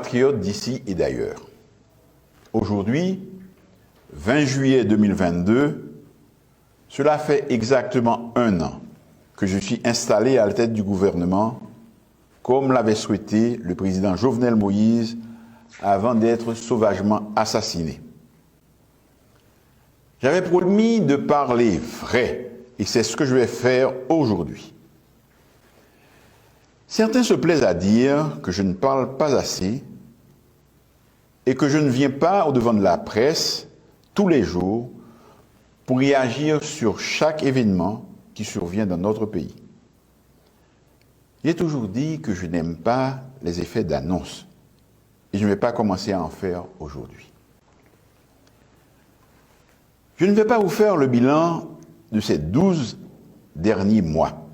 compatriotes d'ici et d'ailleurs. Aujourd'hui, 20 juillet 2022, cela fait exactement 1 an que je suis installé à la tête du gouvernement, comme l'avait souhaité le président Jovenel Moïse avant d'être sauvagement assassiné. J'avais promis de parler vrai, et c'est ce que je vais faire aujourd'hui. Certains se plaisent à dire que je ne parle pas assez et que je ne viens pas au-devant de la presse tous les jours pour réagir sur chaque événement qui survient dans notre pays. J'ai toujours dit que je n'aime pas les effets d'annonce et je ne vais pas commencer à en faire aujourd'hui. Je ne vais pas vous faire le bilan de ces 12 derniers mois.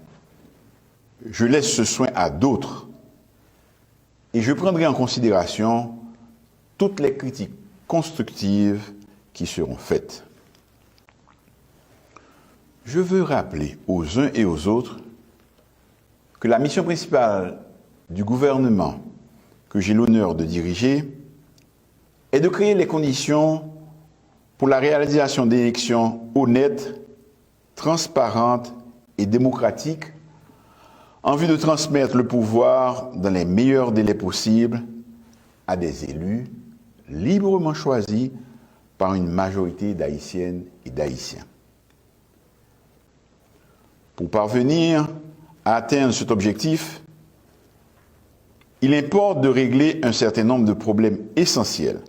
Je laisse ce soin à d'autres et je prendrai en considération toutes les critiques constructives qui seront faites. Je veux rappeler aux uns et aux autres que la mission principale du gouvernement que j'ai l'honneur de diriger est de créer les conditions pour la réalisation d'élections honnêtes, transparentes et démocratiques en vue de transmettre le pouvoir dans les meilleurs délais possibles à des élus librement choisis par une majorité d'Haïtiennes et d'Haïtiens. Pour parvenir à atteindre cet objectif, il importe de régler un certain nombre de problèmes essentiels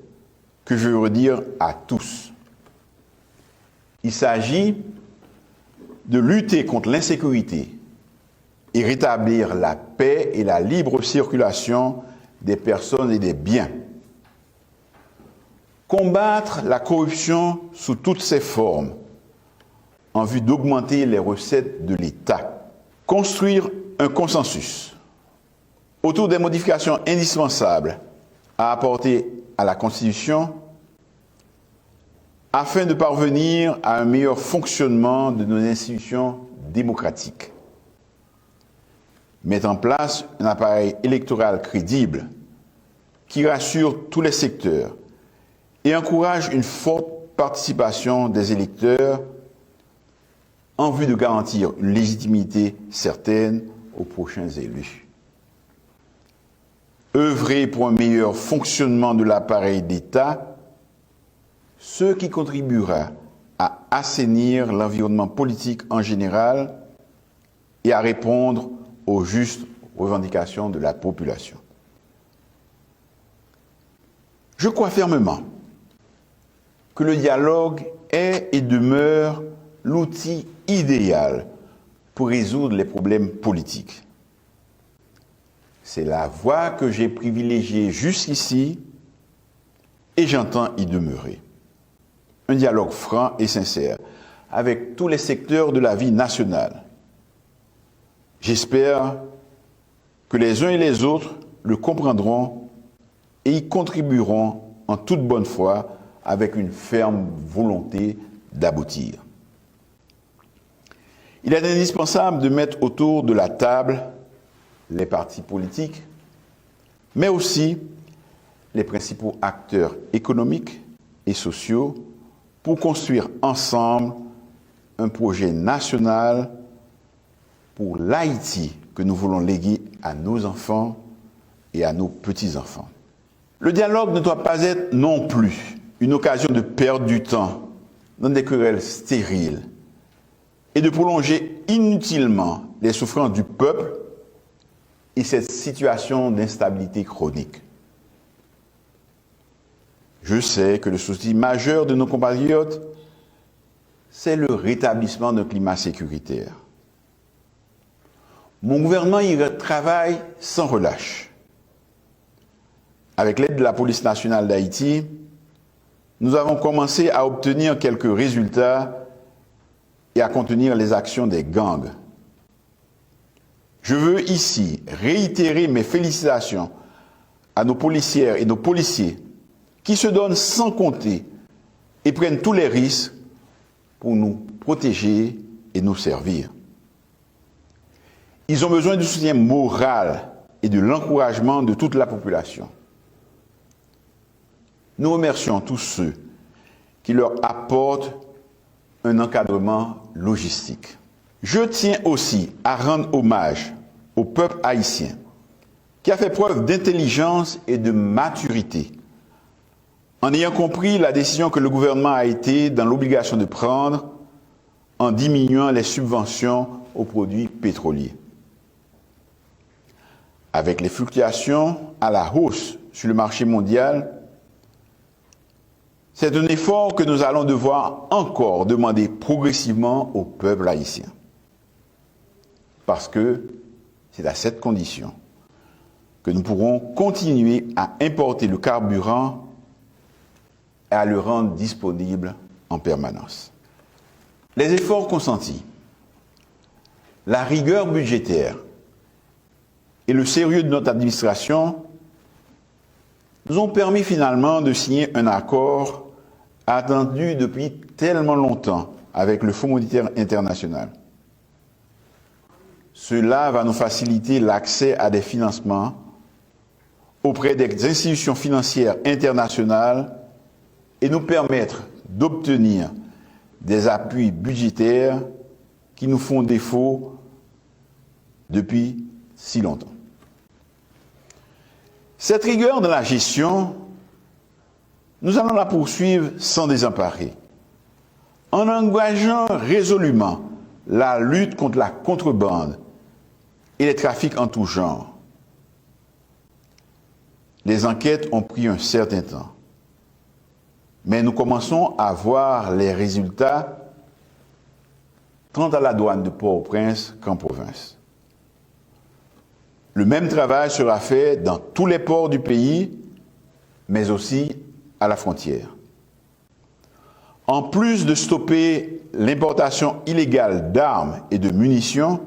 que je veux redire à tous. Il s'agit de lutter contre l'insécurité et rétablir la paix et la libre circulation des personnes et des biens. Combattre la corruption sous toutes ses formes en vue d'augmenter les recettes de l'État. Construire un consensus autour des modifications indispensables à apporter à la Constitution afin de parvenir à un meilleur fonctionnement de nos institutions démocratiques. Mettre en place un appareil électoral crédible qui rassure tous les secteurs et encourage une forte participation des électeurs en vue de garantir une légitimité certaine aux prochains élus. Œuvrer pour un meilleur fonctionnement de l'appareil d'État, ce qui contribuera à assainir l'environnement politique en général et à répondre aux justes revendications de la population. Je crois fermement que le dialogue est et demeure l'outil idéal pour résoudre les problèmes politiques. C'est la voie que j'ai privilégiée jusqu'ici et j'entends y demeurer. Un dialogue franc et sincère avec tous les secteurs de la vie nationale. J'espère que les uns et les autres le comprendront et y contribueront en toute bonne foi avec une ferme volonté d'aboutir. Il est indispensable de mettre autour de la table les partis politiques, mais aussi les principaux acteurs économiques et sociaux pour construire ensemble un projet national pour l'Haïti que nous voulons léguer à nos enfants et à nos petits-enfants. Le dialogue ne doit pas être non plus une occasion de perdre du temps dans des querelles stériles et de prolonger inutilement les souffrances du peuple et cette situation d'instabilité chronique. Je sais que le souci majeur de nos compatriotes, c'est le rétablissement d'un climat sécuritaire. Mon gouvernement y travaille sans relâche. Avec l'aide de la police nationale d'Haïti, nous avons commencé à obtenir quelques résultats et à contenir les actions des gangs. Je veux ici réitérer mes félicitations à nos policières et nos policiers qui se donnent sans compter et prennent tous les risques pour nous protéger et nous servir. Ils ont besoin du soutien moral et de l'encouragement de toute la population. nous remercions tous ceux qui leur apportent un encadrement logistique. Je tiens aussi à rendre hommage au peuple haïtien qui a fait preuve d'intelligence et de maturité en ayant compris la décision que le gouvernement a été dans l'obligation de prendre en diminuant les subventions aux produits pétroliers. Avec les fluctuations à la hausse sur le marché mondial, c'est un effort que nous allons devoir encore demander progressivement au peuple haïtien. Parce que c'est à cette condition que nous pourrons continuer à importer le carburant et à le rendre disponible en permanence. Les efforts consentis, la rigueur budgétaire et le sérieux de notre administration nous ont permis finalement de signer un accord attendu depuis tellement longtemps avec le Fonds monétaire international. Cela va nous faciliter l'accès à des financements auprès des institutions financières internationales et nous permettre d'obtenir des appuis budgétaires qui nous font défaut depuis si longtemps. Cette rigueur dans la gestion, nous allons la poursuivre sans désemparer, en engageant résolument la lutte contre la contrebande et les trafics en tout genre. Les enquêtes ont pris un certain temps, mais nous commençons à voir les résultats tant à la douane de Port-au-Prince qu'en province. Le même travail sera fait dans tous les ports du pays, mais aussi à la frontière. En plus de stopper l'importation illégale d'armes et de munitions,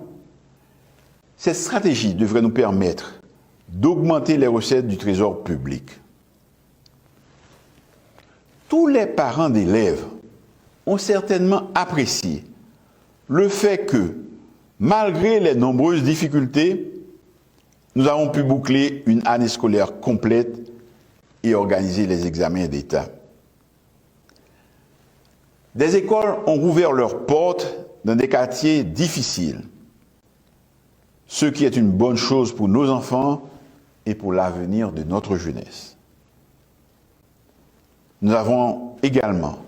cette stratégie devrait nous permettre d'augmenter les recettes du trésor public. Tous les parents d'élèves ont certainement apprécié le fait que, malgré les nombreuses difficultés, nous avons pu boucler une année scolaire complète et organiser les examens d'État. Des écoles ont rouvert leurs portes dans des quartiers difficiles, ce qui est une bonne chose pour nos enfants et pour l'avenir de notre jeunesse. Nous avons également,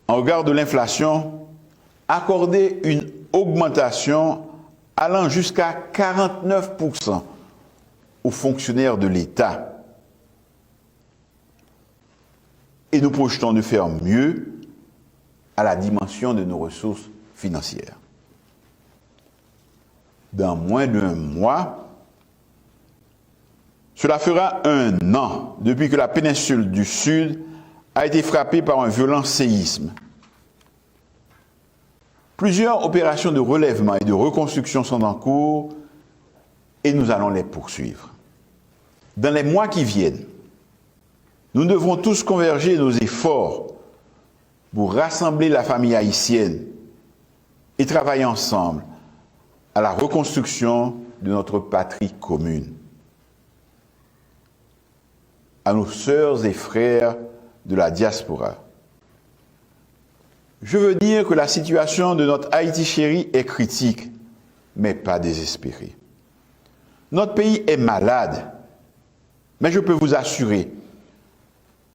en regard de l'inflation, accordé une augmentation allant jusqu'à 49% aux fonctionnaires de l'État. Et nous projetons de faire mieux à la dimension de nos ressources financières. Dans moins d'un mois, cela fera 1 an depuis que la péninsule du Sud a été frappée par un violent séisme. Plusieurs opérations de relèvement et de reconstruction sont en cours et nous allons les poursuivre. Dans les mois qui viennent, nous devrons tous converger nos efforts pour rassembler la famille haïtienne et travailler ensemble à la reconstruction de notre patrie commune. À nos sœurs et frères de la diaspora, je veux dire que la situation de notre Haïti chéri est critique, mais pas désespérée. Notre pays est malade, mais je peux vous assurer